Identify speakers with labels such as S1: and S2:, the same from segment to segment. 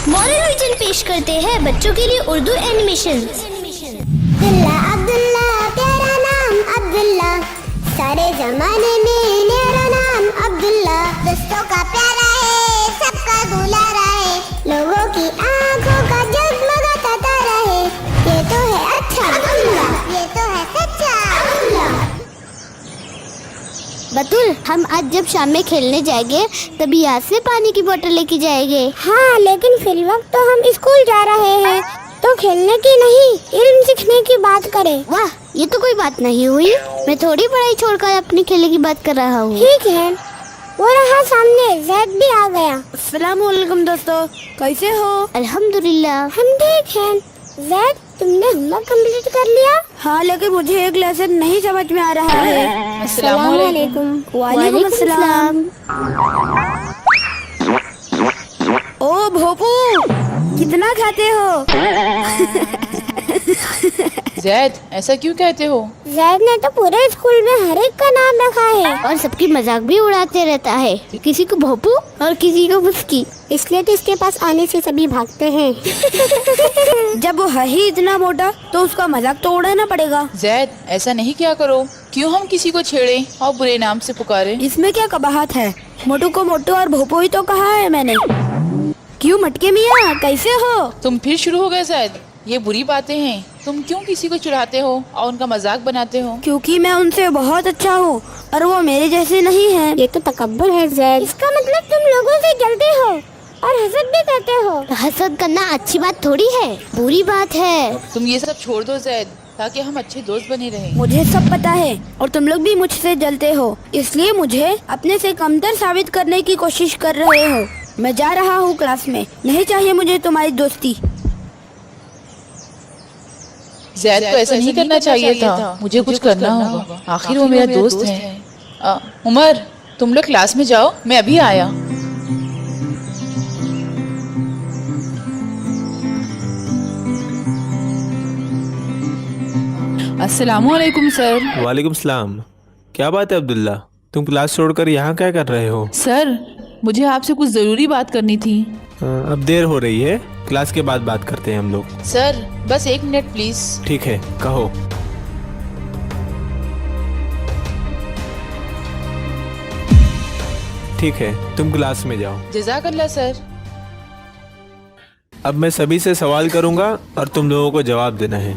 S1: Moral vision पेश करते हैं बच्चों के लिए उर्दू एनिमेशन।
S2: अब्दुल्ला अब्दुल्ला तेरा नाम अब्दुल्ला, सारे जमाने में मेरा नाम अब्दुल्ला। दोस्तों का प्यारा है, सबका दुलारा है, लोगों की आंखों का जगमगाता तारा है। ये तो है अच्छा अब्दुल्ला, ये तो है सच्चा अब्दुल्ला।
S1: बतुल, हम आज जब शाम में खेलने जाएंगे तभी यहाँ से पानी की बोतल लेके जाएंगे।
S2: हाँ, लेकिन फिर वक्त तो हम स्कूल जा रहे हैं, तो खेलने की नहीं इल्म सीखने की बात करें।
S1: वाह, ये तो कोई बात नहीं हुई। मैं थोड़ी पढ़ाई छोड़कर अपने खेलने की बात कर रहा हूँ।
S2: ठीक है, वो रहा सामने ज़ैद भी आ गया।
S3: अस्सलाम वालेकुम दोस्तों, कैसे हो?
S1: अल्हम्दुलिल्लाह।
S2: हम ठीक हैं। ज़ैद, तुमने होमवर्क कंप्लीट कर लिया?
S3: हाँ, लेकिन मुझे एक लेसन नहीं समझ में आ रहा है।
S2: अस्सलाम वालेकुम।
S3: वालेकुम अस्सलाम। ओ भोपू, कितना खाते हो?
S4: ज़ैद, ऐसा क्यों कहते हो?
S2: ज़ैद ने तो पूरे स्कूल में हर एक का नाम रखा है
S1: और सबकी मजाक भी उड़ाते रहता है, किसी को भोपू और किसी को मुस्की।
S2: इसलिए तो इसके पास आने से सभी भागते हैं।
S3: जब वो है ही इतना मोटा तो उसका मजाक तो उड़ाना पड़ेगा।
S4: ज़ैद, ऐसा नहीं किया करो। क्यों हम किसी को छेड़े और बुरे नाम से पुकारे?
S3: इसमें क्या कबाहत है? मोटू को मोटू और भोपू ही तो कहा है मैंने। क्यों मटके मियाँ, कैसे हो?
S4: तुम फिर शुरू हो गए ज़ैद। ये बुरी बातें हैं। तुम क्यों किसी को चिढ़ाते हो और उनका मजाक बनाते हो?
S3: क्योंकि मैं उनसे बहुत अच्छा हूँ और वो मेरे जैसे नहीं है।
S2: ये तो तकब्बुर है ज़ैद। इसका मतलब तुम लोगों से जलते हो और हसद भी करते हो।
S1: हसद करना अच्छी बात थोड़ी है, बुरी बात है।
S4: तुम ये सब छोड़ दो ज़ैद, ताकि हम अच्छे दोस्त बने रहें।
S3: मुझे सब पता है और तुम लोग भी मुझसे जलते हो, इसलिए मुझे अपने से कमतर साबित करने की कोशिश कर रहे हो। मैं जा रहा हूँ क्लास में, नहीं चाहिए मुझे तुम्हारी दोस्ती।
S4: ज़ैद को ऐसा नहीं करना चाहिए था। मुझे कुछ करना होगा, आखिर वो मेरा दोस्त है। उमर, तुम लोग क्लास में जाओ, मैं अभी आया। अस्सलामुअलैकुम सर।
S5: वालेकुम सलाम। क्या बात है अब्दुल्ला, तुम क्लास छोड़कर यहाँ क्या कर रहे हो?
S4: सर, मुझे आपसे कुछ ज़रूरी बात करनी थी।
S5: अब देर हो रही है, क्लास के बाद बात करते हैं हम लोग।
S4: सर, बस 1 मिनट प्लीज।
S5: ठीक है, कहो। ठीक है, तुम क्लास में जाओ।
S4: जज़ाकल्लाह सर।
S5: अब मैं सभी से सवाल करूँगा और तुम लोगों को जवाब देना है।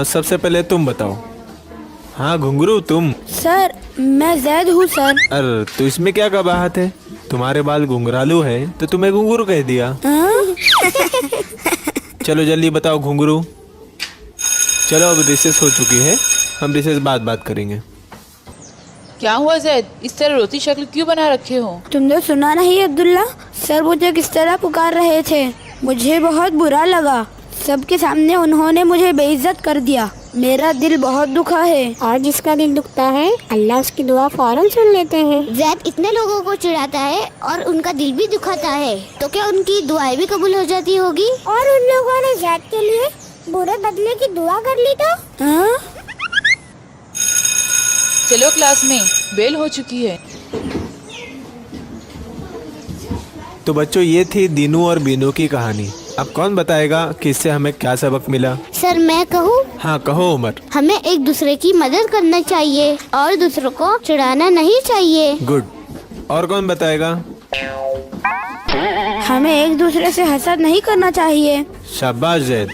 S5: सबसे पहले तुम बताओ। हाँ घुंघरू, तुम?
S3: सर, मैं ज़ैद हूँ सर।
S5: अरे तो इसमें क्या कबाहत है? तुम्हारे बाल घुंघरालू है तो तुम्हें घुंघरू कह दिया। चलो जल्दी बताओ घुंघरू। चलो अब रिसेस हो चुकी है, हम रिसेस बाद बात करेंगे।
S4: क्या हुआ ज़ैद, इस तरह रोती शक्ल क्यों बना रखे हो?
S3: तुमने सुना नहीं अब्दुल्ला, सर मुझे किस तरह पुकार रहे थे। मुझे बहुत बुरा लगा, सबके सामने उन्होंने मुझे बेइज्जत कर दिया। मेरा दिल बहुत दुखा है।
S2: और जिसका दिल दुखता है अल्लाह उसकी दुआ फौरन सुन लेते हैं।
S1: ज़ैद इतने लोगों को चिढ़ाता है और उनका दिल भी दुखाता है, तो क्या उनकी दुआएं भी कबूल हो जाती होगी?
S2: और उन लोगों ने ज़ैद के लिए बुरे बदले की दुआ कर ली तो?
S3: हाँ?
S4: चलो क्लास में, बेल हो चुकी है।
S5: तो बच्चों, ये थी दीनू और बीनू की कहानी। अब कौन बताएगा कि इससे हमें क्या सबक मिला?
S1: सर, मैं कहूँ?
S5: हाँ कहो उमर।
S1: हमें एक दूसरे की मदद करना चाहिए और दूसरों को चिढ़ाना नहीं चाहिए।
S5: गुड। और कौन बताएगा?
S3: हमें एक दूसरे से हसद नहीं करना चाहिए।
S5: शाबाश जैद।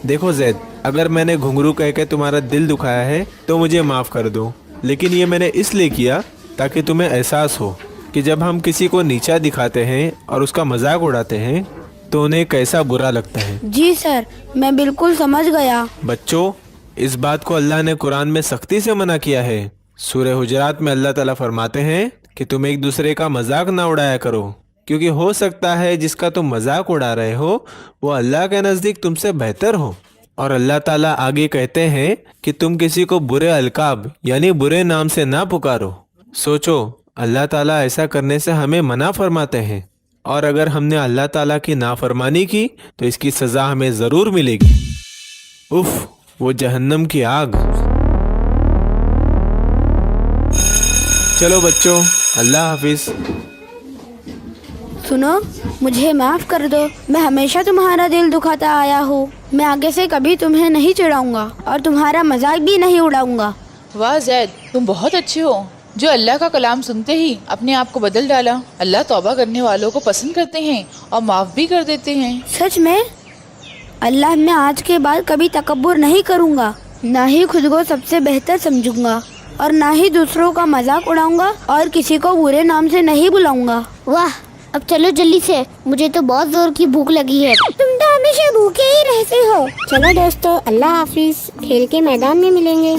S5: देखो जैद, अगर मैंने घुंघरू कह के तुम्हारा दिल दुखाया है तो मुझे माफ़ कर दो, लेकिन ये मैंने इसलिए किया ताकि तुम्हें एहसास हो कि जब हम किसी को नीचा दिखाते हैं और उसका मजाक उड़ाते हैं तो उन्हें कैसा बुरा लगता है।
S3: जी सर, मैं बिल्कुल समझ गया।
S5: बच्चों, इस बात को अल्लाह ने कुरान में सख्ती से मना किया है। सूरह हुजरात में अल्लाह ताला फरमाते हैं कि तुम एक दूसरे का मजाक ना उड़ाया करो, क्योंकि हो सकता है जिसका तुम मजाक उड़ा रहे हो वो अल्लाह के नज़दीक तुमसे बेहतर हो। और अल्लाह ताला आगे कहते हैं कि तुम किसी को बुरे अलकाब यानी बुरे नाम से ना पुकारो। सोचो, अल्लाह ताला ऐसा करने से हमें मना फरमाते हैं, और अगर हमने अल्लाह ताला की नाफरमानी की तो इसकी सज़ा हमें ज़रूर मिलेगी। उफ, वो जहन्नम की आग। चलो बच्चों, अल्लाह हाफिज़।
S3: सुनो, मुझे माफ कर दो। मैं हमेशा तुम्हारा दिल दुखाता आया हूँ। मैं आगे से कभी तुम्हें नहीं चिढ़ाऊंगा और तुम्हारा मजाक भी नहीं उड़ाऊंगा।
S4: वाह जैद, तुम बहुत अच्छे हो जो अल्लाह का कलाम सुनते ही अपने आप को बदल डाला। अल्लाह तौबा करने वालों को पसंद करते हैं और माफ भी कर देते हैं।
S3: सच में? अल्लाह, मैं आज के बाद कभी तकब्बुर नहीं करूँगा, ना ही खुद को सबसे बेहतर समझूंगा और ना ही दूसरों का मजाक उड़ाऊंगा और किसी को बुरे नाम से नहीं बुलाऊंगा।
S1: वाह, अब चलो जल्दी से, मुझे तो बहुत जोर की भूख लगी है।
S2: तुम तो हमेशा भूखे ही रहते हो। चलो दोस्तों, अल्लाह हाफिज, खेल के मैदान में मिलेंगे।